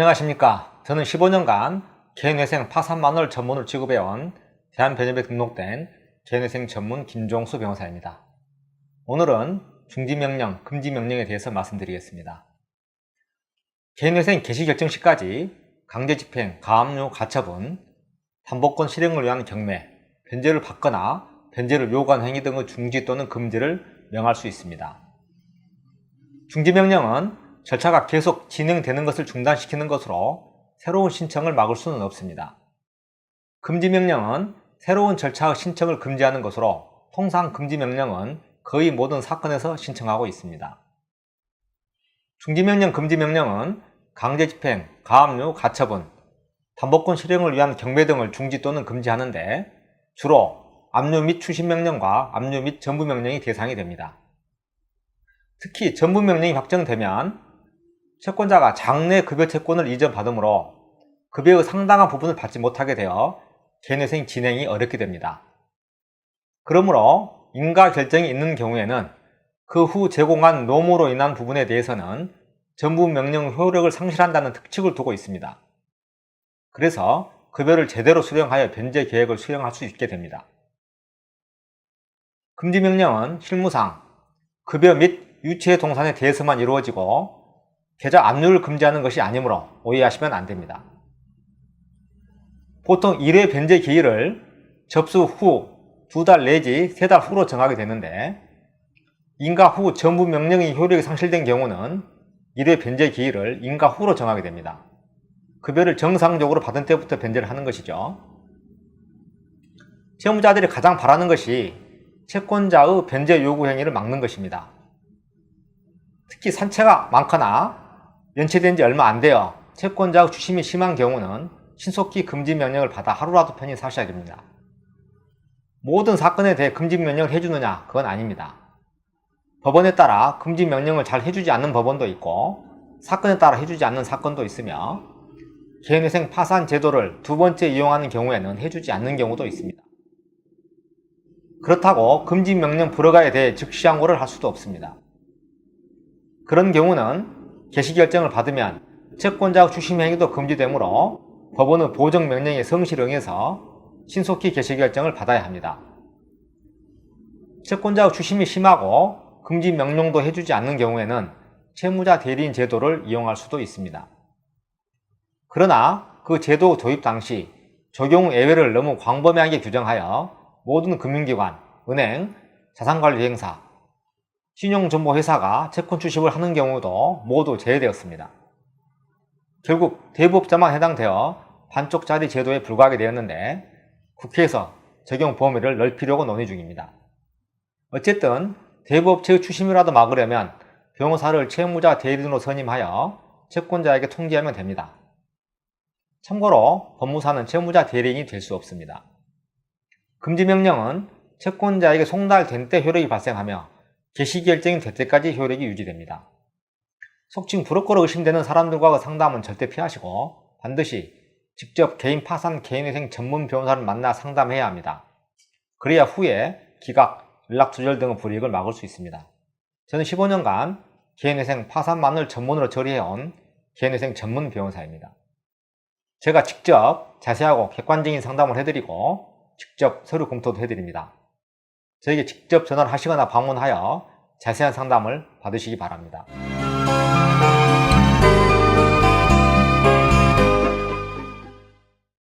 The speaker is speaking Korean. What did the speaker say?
안녕하십니까. 저는 15년간 개인회생 파산만을 전문으로 취급해온 대한변협에 등록된 개인회생 전문 김종수 변호사입니다. 오늘은 중지명령, 금지명령에 대해서 말씀드리겠습니다. 개인회생 개시결정 시까지 강제집행, 가압류, 가처분, 담보권 실행을 위한 경매, 변제를 받거나 변제를 요구한 행위 등의 중지 또는 금지를 명할 수 있습니다. 중지명령은 절차가 계속 진행되는 것을 중단시키는 것으로 새로운 신청을 막을 수는 없습니다. 금지명령은 새로운 절차의 신청을 금지하는 것으로 통상 금지명령은 거의 모든 사건에서 신청하고 있습니다. 중지명령, 금지명령은 강제집행, 가압류, 가처분, 담보권 실행을 위한 경매 등을 중지 또는 금지하는데 주로 압류 및 추심명령과 압류 및 전부명령이 대상이 됩니다. 특히 전부명령이 확정되면 채권자가 장래 급여 채권을 이전받으므로 급여의 상당한 부분을 받지 못하게 되어 개인회생 진행이 어렵게 됩니다. 그러므로 인가 결정이 있는 경우에는 그 후 제공한 노무로 인한 부분에 대해서는 전부명령 효력을 상실한다는 특칙을 두고 있습니다. 그래서 급여를 제대로 수령하여 변제 계획을 수령할 수 있게 됩니다. 금지명령은 실무상 급여 및 유치의 동산에 대해서만 이루어지고 계좌 압류를 금지하는 것이 아니므로 오해하시면 안됩니다. 보통 1회 변제 기일을 접수 후 2달 내지 3달 후로 정하게 되는데 인가 후 전부 명령이 효력이 상실된 경우는 1회 변제 기일을 인가 후로 정하게 됩니다. 급여를 정상적으로 받은 때부터 변제를 하는 것이죠. 채무자들이 가장 바라는 것이 채권자의 변제 요구 행위를 막는 것입니다. 특히 산채가 많거나 연체된 지 얼마 안 되어 채권자의 추심이 심한 경우는 신속히 금지명령을 받아 하루라도 편히 사셔야 됩니다. 모든 사건에 대해 금지명령을 해주느냐? 그건 아닙니다. 법원에 따라 금지명령을 잘 해주지 않는 법원도 있고 사건에 따라 해주지 않는 사건도 있으며 개인회생 파산 제도를 두 번째 이용하는 경우에는 해주지 않는 경우도 있습니다. 그렇다고 금지명령 불허가에 대해 즉시항고를 할 수도 없습니다. 그런 경우는 개시결정을 받으면 채권자의 추심행위도 금지되므로 법원의 보정명령의 성실을 응해서 신속히 개시결정을 받아야 합니다. 채권자의 추심이 심하고 금지명령도 해주지 않는 경우에는 채무자 대리인 제도를 이용할 수도 있습니다. 그러나 그 제도 도입 당시 적용 예외를 너무 광범위하게 규정하여 모든 금융기관, 은행, 자산관리회사, 신용정보회사가 채권 추심을 하는 경우도 모두 제외되었습니다. 결국 대부업자만 해당되어 반쪽짜리 제도에 불과하게 되었는데 국회에서 적용 범위를 넓히려고 논의 중입니다. 어쨌든 대부업체의 추심이라도 막으려면 변호사를 채무자 대리인으로 선임하여 채권자에게 통지하면 됩니다. 참고로 법무사는 채무자 대리인이 될 수 없습니다. 금지명령은 채권자에게 송달된 때 효력이 발생하며 개시결정이 될 때까지 효력이 유지됩니다. 속칭 브로커로 의심되는 사람들과의 상담은 절대 피하시고 반드시 직접 개인 파산, 개인회생 전문 변호사를 만나 상담해야 합니다. 그래야 후에 기각, 연락두절 등의 불이익을 막을 수 있습니다. 저는 15년간 개인회생 파산만을 전문으로 처리해온 개인회생 전문 변호사입니다. 제가 직접 자세하고 객관적인 상담을 해드리고 직접 서류 검토도 해드립니다. 저에게 직접 전화를 하시거나 방문하여 자세한 상담을 받으시기 바랍니다.